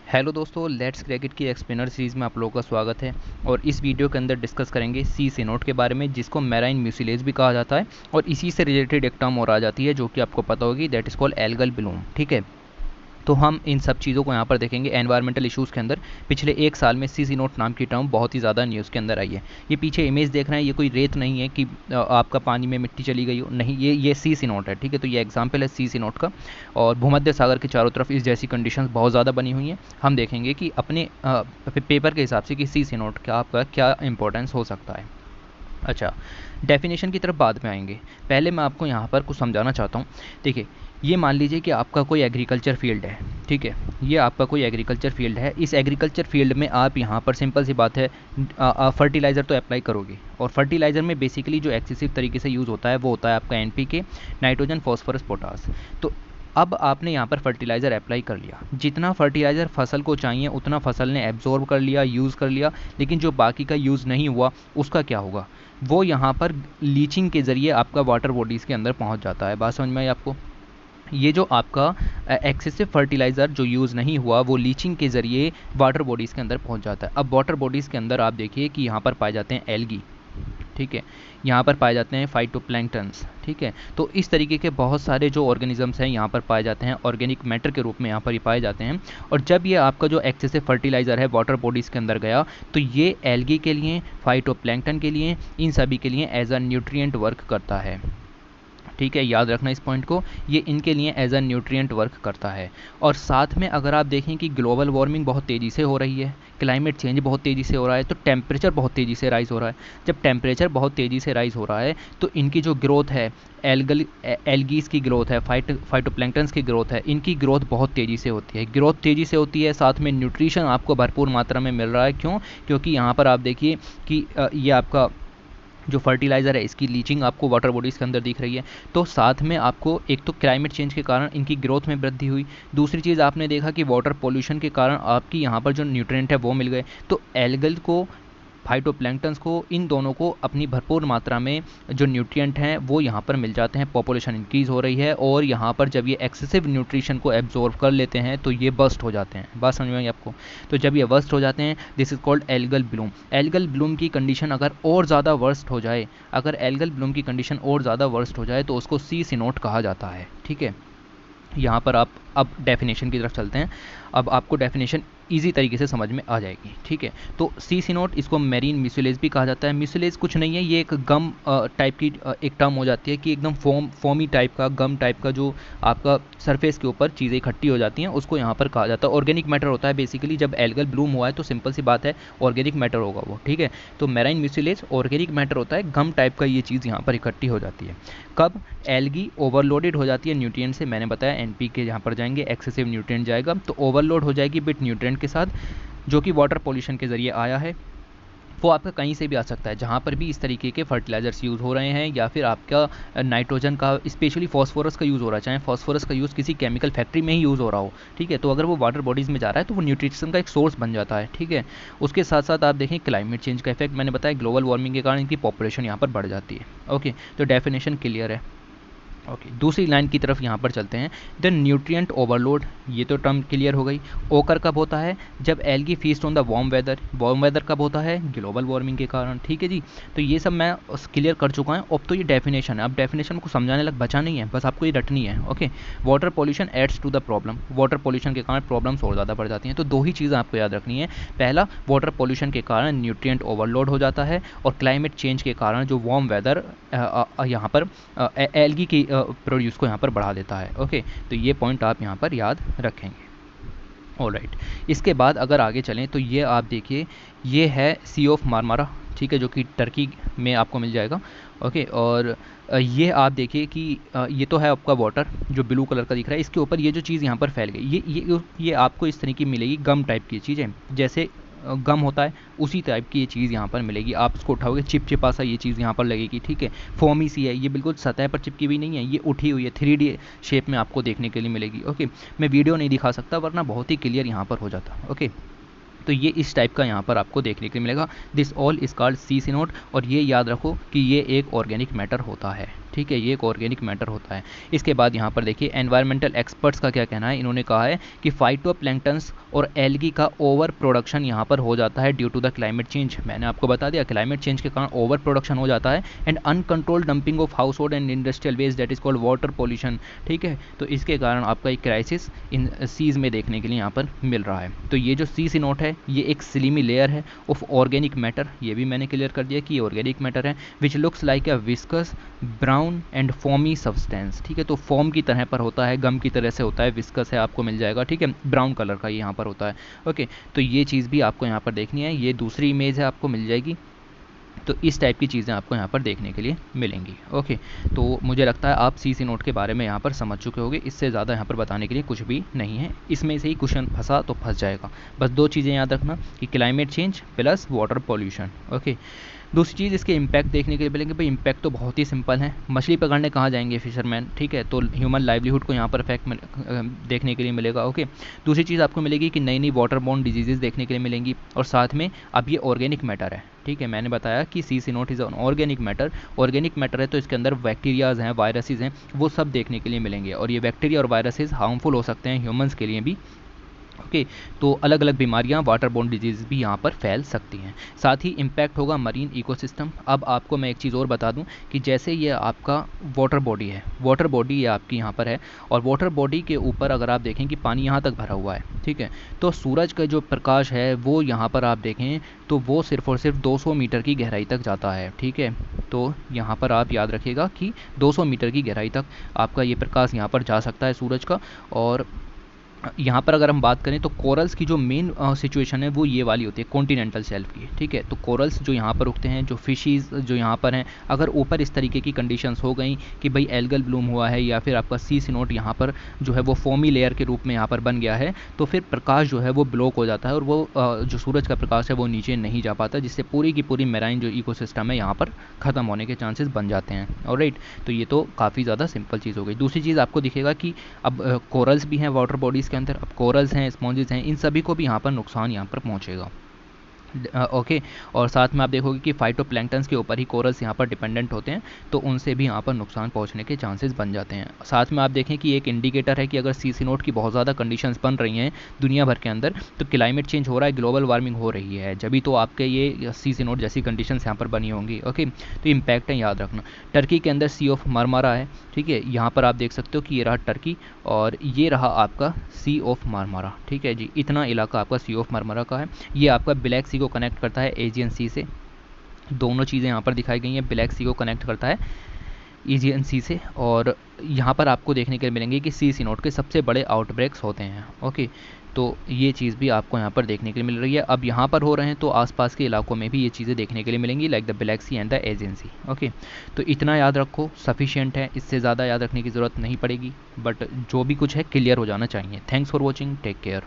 Hello दोस्तों, let's cricket की explainer series में आप लोगों का स्वागत है। और इस वीडियो के अंदर डिस्कस करेंगे सी सिनोट के बारे में, जिसको मैराइन म्यूसिलेज भी कहा जाता है। और इसी से रिलेटेड एक टर्म और आ जाती है जो कि आपको पता होगी, that is called algal Bloom. ठीक है, तो हम इन सब चीज़ों को यहाँ पर देखेंगे एनवायरमेंटल इश्यूज़ के अंदर। पिछले एक साल में सी नोट नाम की टर्म बहुत ही ज़्यादा न्यूज़ के अंदर आई है। ये पीछे इमेज देख रहे हैं, ये कोई रेत नहीं है कि आपका पानी में मिट्टी चली गई हो, नहीं, ये सी नोट है। ठीक है, तो ये एग्जाम्पल है सी नोट का। और भूमध्य सागर के चारों तरफ इस जैसी कंडीशंस बहुत ज़्यादा बनी हुई हैं। हम देखेंगे कि अपने पेपर के हिसाब से कि सी नोट का आपका क्या इंपॉर्टेंस हो सकता है। अच्छा, डेफिनेशन की तरफ बाद में आएंगे। पहले मैं आपको यहाँ पर कुछ समझाना चाहता हूँ। देखिए, ये मान लीजिए कि आपका कोई एग्रीकल्चर फील्ड है। ठीक है, ये आपका कोई एग्रीकल्चर फील्ड है। इस एग्रीकल्चर फील्ड में आप यहाँ पर सिंपल सी बात है, फर्टिलाइज़र तो अप्लाई करोगे। और फर्टिलाइज़र में बेसिकली जो एक्सेसिव तरीके से यूज़ होता है वो होता है आपका NPK, नाइट्रोजन, फॉस्फोरस, पोटास। तो अब आपने यहाँ पर फर्टिलाइज़र अप्लाई कर लिया, जितना फर्टिलाइज़र फसल को चाहिए उतना फसल ने एब्जॉर्ब कर लिया, यूज़ कर लिया। लेकिन जो बाकी का यूज़ नहीं हुआ उसका क्या होगा? वो यहाँ पर लीचिंग के ज़रिए आपका वाटर बॉडीज़ के अंदर पहुँच जाता है। बात समझ में आई आपको? ये जो आपका एक्सेसिव फर्टिलाइज़र जो यूज़ नहीं हुआ वो लीचिंग के ज़रिए वाटर बॉडीज़ के अंदर पहुँच जाता है। अब वाटर बॉडीज़ के अंदर आप देखिए कि यहाँ पर पाए जाते हैं एल्गी। ठीक है, यहाँ पर पाए जाते हैं फाइटोप्लैंक्टन्स। ठीक है, तो इस तरीके के बहुत सारे जो ऑर्गेनिजम्स हैं यहाँ पर पाए जाते हैं, ऑर्गेनिक मैटर के रूप में यहाँ पर ये पाए जाते हैं। और जब ये आपका जो एक्सेसिव फर्टिलाइज़र है वाटर बॉडीज़ के अंदर गया, तो ये एल्गी के लिए, फाइटोप्लैंक्टन के लिए, इन सभी के लिए एज अ न्यूट्रिएंट वर्क करता है। ठीक है, याद रखना इस पॉइंट को, ये इनके लिए एज अ न्यूट्रिएंट वर्क करता है। और साथ में अगर आप देखें कि ग्लोबल वार्मिंग बहुत तेज़ी से हो रही है, क्लाइमेट चेंज बहुत तेज़ी से हो रहा है, तो टेम्परेचर बहुत तेज़ी से राइज़ हो रहा है। जब टेम्परेचर बहुत तेज़ी से राइज़ हो रहा है तो इनकी जो ग्रोथ है, एल्गीज़ की ग्रोथ है, फाइटोप्लैंक्टन्स की ग्रोथ है, इनकी ग्रोथ बहुत तेज़ी से होती है। ग्रोथ तेज़ी से होती है, साथ में न्यूट्रिशन आपको भरपूर मात्रा में मिल रहा है। क्यों? क्योंकि यहाँ पर आप देखिए कि ये आपका जो फर्टिलाइज़र है इसकी लीचिंग आपको वाटर बॉडीज़ के अंदर दिख रही है। तो साथ में आपको एक तो क्लाइमेट चेंज के कारण इनकी ग्रोथ में वृद्धि हुई। दूसरी चीज़ आपने देखा कि वाटर पोल्यूशन के कारण आपकी यहाँ पर जो न्यूट्रिएंट है वो मिल गए। तो एल्गल को, फाइटोप्लैंक्टन्स को, इन दोनों को अपनी भरपूर मात्रा में जो न्यूट्रिएंट हैं वो यहाँ पर मिल जाते हैं। पॉपुलेशन इंक्रीज़ हो रही है और यहाँ पर जब ये एक्सेसिव न्यूट्रिशन को एब्जॉर्ब कर लेते हैं तो ये बस्ट हो जाते हैं। बात समझ में आई आपको? तो जब ये वर्स्ट हो जाते हैं, this is called algal Bloom. Algal Bloom की कंडीशन अगर और ज़्यादा वर्स्ट हो जाए, अगर एल्गल ब्लूम की कंडीशन और ज़्यादा वर्स्ट हो जाए तो उसको सी सिनोट कहा जाता है। ठीक है, यहाँ पर आप अब डेफिनेशन की तरफ चलते हैं। अब आपको डेफिनेशन इजी तरीके से समझ में आ जाएगी। ठीक है, तो सी सिनोट, इसको मेरीन म्यूसिलेज भी कहा जाता है। म्यूसिलेज कुछ नहीं है, ये एक गम टाइप की एक टर्म हो जाती है कि एकदम फोमी टाइप का, गम टाइप का जो आपका सरफेस के ऊपर चीज़ें इकट्ठी हो जाती हैं उसको यहाँ पर कहा जाता है। ऑर्गेनिक मैटर होता है बेसिकली। जब एल्गल ब्लूम हुआ है तो सिंपल सी बात है, ऑर्गेनिक मैटर होगा वो। ठीक है, तो मेराइन म्यूसिलेज ऑर्गेनिक मैटर होता है, गम टाइप का ये चीज़ यहाँ पर इकट्ठी हो जाती है। कब? एल्गी ओवरलोडेड हो जाती है न्यूट्रिएंट से। मैंने बताया NPK यहाँ पर जाएंगे, एक्सेसिव न्यूट्रिएंट जाएगा, तो ओवरलोड हो जाएगी बिट न्यूट्रिएंट के साथ, जो कि वाटर पोल्यूशन के ज़रिए आया है। वो आपका कहीं से भी आ सकता है, जहाँ पर भी इस तरीके के फर्टिलाइजर्स यूज़ हो रहे हैं, या फिर आपका नाइट्रोजन का, स्पेशली फॉस्फोरस का यूज़ हो रहा है, चाहे फॉस्फोरस का यूज़ किसी केमिकल फैक्ट्री में ही यूज़ हो रहा हो। ठीक है, तो अगर वो वाटर बॉडीज़ में जा रहा है तो वो न्यूट्रिशन का एक सोर्स बन जाता है। ठीक है, उसके साथ साथ आप देखें क्लाइमेट चेंज का इफेक्ट, मैंने बताया ग्लोबल वार्मिंग के कारण इनकी पॉपुलेशन यहाँ पर बढ़ जाती है। ओके, तो डेफिनेशन क्लियर है। ओके, दूसरी लाइन की तरफ यहाँ पर चलते हैं। द न्यूट्रिएंट ओवरलोड, ये तो टर्म क्लियर हो गई। ओकर कब होता है? जब algae feast on the warm weather. Warm weather कब होता है? ग्लोबल वार्मिंग के कारण। ठीक है जी, तो ये सब मैं क्लियर कर चुका हूँ। अब तो ये डेफिनेशन है, अब डेफिनेशन को समझाने लग बचा नहीं है, बस आपको ये रटनी है। Okay, water pollution adds to the problem. Water pollution के कारण प्रॉब्लम्स और ज़्यादा बढ़ जाती हैं। तो दो ही चीज़ें आपको याद रखनी है। पहला, वाटर पॉल्यूशन के कारण न्यूट्रिएंट ओवरलोड हो जाता है, और क्लाइमेट चेंज के कारण जो वार्म वेदर यहाँ पर एल्गी की प्रोड्यूस को यहाँ पर बढ़ा देता है। ओके, तो ये पॉइंट आप यहाँ पर याद रखेंगे। ऑलराइट, इसके बाद अगर आगे चलें तो ये आप देखिए, ये है सी ऑफ मारमारा। ठीक है, जो कि टर्की में आपको मिल जाएगा। ओके, और ये आप देखिए कि ये तो है आपका वाटर जो ब्लू कलर का दिख रहा है, इसके ऊपर ये जो चीज़ यहाँ पर फैल गई, ये आपको इस तरह की मिलेगी, गम टाइप की चीज़ें, जैसे गम होता है उसी टाइप की ये चीज़ यहाँ पर मिलेगी। आप इसको उठाओगे, चिपचिपा सा ये चीज़ यहाँ पर लगेगी। ठीक है, फोमी सी है, ये बिल्कुल सतह पर चिपकी हुई नहीं है, ये उठी हुई है, 3D शेप में आपको देखने के लिए मिलेगी। ओके, मैं वीडियो नहीं दिखा सकता वरना बहुत ही क्लियर यहाँ पर हो जाता। ओके, तो ये इस टाइप का यहाँ पर आपको देखने के लिए मिलेगा। दिस ऑल इज कॉल्ड सी सिनोट, और ये याद रखो कि ये एक ऑर्गेनिक मैटर होता है। ठीक ठीक है, ये एक ऑर्गेनिक मैटर होता है। इसके बाद यहाँ पर देखिए एनवायरमेंटल एक्सपर्ट्स का क्या कहना है, इन्होंने कहा है कि फाइटोप्लैंक्टन्स और एल्गी का ओवर प्रोडक्शन यहाँ पर हो जाता है due to the climate change. मैंने आपको बता दिया क्लाइमेट चेंज के कारण ओवर प्रोडक्शन हो जाता है and uncontrolled dumping of household and industrial waste that is called water pollution. ठीक है, तो इसके कारण आपका एक क्राइसिस इन सीज में देखने के लिए यहाँ पर मिल रहा है। तो ये जो सी सी नोट है ये एक स्लिमी लेयर है ऑफ ऑर्गेनिक मैटर, ये भी मैंने क्लियर कर दिया कि ये ऑर्गेनिक मैटर है which looks like a viscous brown and foamy substance. ठीक है, तो फॉर्म की तरह पर होता है, गम की तरह से होता है, विस्कस है आपको मिल जाएगा। ठीक है, ब्राउन कलर का ये यहाँ पर होता है। ओके, तो ये चीज़ भी आपको यहाँ पर देखनी है। ये दूसरी इमेज है आपको मिल जाएगी। तो इस टाइप की चीज़ें आपको यहाँ पर देखने के लिए मिलेंगी। ओके, तो मुझे लगता है आप सी सी नोट के बारे में यहाँ पर समझ चुके होंगे। इससे ज़्यादा यहाँ पर बताने के लिए कुछ भी नहीं है। इसमें से ही क्वेश्चन फंसा तो फंस जाएगा। बस दो चीज़ें याद रखना कि climate change plus water pollution. Okay, दूसरी चीज़ इसके इम्पैक्ट देखने के लिए मिलेंगे। भाई इम्पैक्ट तो बहुत ही सिंपल है, मछली पकड़ने कहाँ जाएंगे फिशरमैन। ठीक है, तो ह्यूमन लाइवलीहुड को यहाँ पर इफेक्ट देखने के लिए मिलेगा। ओके, दूसरी चीज़ आपको मिलेगी कि नई नई वाटर बोर्न डिजीजेज देखने के लिए मिलेंगी। और साथ में अब ये ऑर्गेनिक मैटर है। ठीक है, मैंने बताया कि C C naught is on organic matter. Organic matter है तो इसके अंदर बैक्टीरियाज हैं, वायरसेस हैं, वो सब देखने के लिए मिलेंगे। और ये बैक्टीरिया और वायरसेस हार्मफुल हो सकते हैं ह्यूमंस के लिए भी। ओके, तो अलग अलग बीमारियां वाटर बोर्न डिजीज़ भी यहाँ पर फैल सकती हैं। साथ ही इम्पैक्ट होगा मरीन इकोसिस्टम। अब आपको मैं एक चीज़ और बता दूं कि जैसे ये आपका वाटर बॉडी है, वाटर बॉडी ये आपकी यहाँ पर है और वाटर बॉडी के ऊपर अगर आप देखें कि पानी यहाँ तक भरा हुआ है, ठीक है, तो सूरज का जो प्रकाश है वो यहाँ पर आप देखें तो वो सिर्फ और सिर्फ 200 मीटर की गहराई तक जाता है। ठीक है, तो यहाँ पर आप याद रखिएगा कि 200 मीटर की गहराई तक आपका ये प्रकाश यहाँ पर जा सकता है सूरज का। और यहाँ पर अगर हम बात करें तो कोरल्स की जो मेन सिचुएशन है वो ये वाली होती है कॉन्टिनेंटल शेल्फ की। ठीक है, तो कोरल्स जो यहाँ पर उगते हैं, जो फिशीज़ जो यहाँ पर हैं, अगर ऊपर इस तरीके की कंडीशंस हो गई कि भाई एल्गल ब्लूम हुआ है या फिर आपका सी सी नोट यहाँ पर जो है वो फोमी लेयर के रूप में यहाँ पर बन गया है, तो फिर प्रकाश जो है वो ब्लॉक हो जाता है और वो जो सूरज का प्रकाश है वो नीचे नहीं जा पाता, जिससे पूरी की पूरी मेराइन जो इकोसिस्टम है यहाँ पर ख़त्म होने के चांसेस बन जाते हैं। ऑलराइट, तो ये तो काफ़ी ज़्यादा सिंपल चीज़ हो गई। दूसरी चीज़ आपको दिखेगा कि अब कोरल्स भी हैं वाटर बॉडीज़ के अंदर, अब कोरल्स हैं, स्पॉन्जेस हैं, इन सभी को भी यहाँ पर नुकसान यहाँ पर पहुँचेगा। ओके, और साथ में आप देखोगे कि फाइटोप्लैंक्टन्स के ऊपर ही कोरल्स यहाँ पर डिपेंडेंट होते हैं, तो उनसे भी यहाँ पर नुकसान पहुँचने के चांसेस बन जाते हैं। साथ में आप देखें कि एक इंडिकेटर है कि अगर सी सी नोट की बहुत ज़्यादा कंडीशंस बन रही हैं दुनिया भर के अंदर, तो क्लाइमेट चेंज हो रहा है, ग्लोबल वार्मिंग हो रही है, जभी तो आपके ये सी सी नोट जैसी कंडीशंस यहाँ पर बनी होंगी। ओके, तो इम्पैक्ट है, याद रखना। टर्की के अंदर सी ऑफ मारमारा है। ठीक है, यहाँ पर आप देख सकते हो कि ये रहा टर्की और ये रहा आपका सी ऑफ मारमारा। ठीक है जी, इतना इलाका आपका सी ऑफ मारमारा का है। ये आपका ब्लैक सी को कनेक्ट करता है एजियन सी से। दोनों चीज़ें यहाँ पर दिखाई गई हैं, ब्लैक सी को कनेक्ट करता है एजियन सी से। और यहाँ पर आपको देखने के लिए मिलेंगे कि सी सी नोट के सबसे बड़े आउटब्रेक्स होते हैं। ओके, तो ये चीज़ भी आपको यहाँ पर देखने के लिए मिल रही है। अब यहाँ पर हो रहे हैं तो आसपास के इलाकों में भी ये चीज़ें देखने के लिए मिलेंगी, like the Black Sea and the Aegean Sea. Okay, तो इतना याद रखो, सफिशिएंट है, इससे ज़्यादा याद रखने की ज़रूरत नहीं पड़ेगी, बट जो भी कुछ है क्लियर हो जाना चाहिए। Thanks for watching, take care.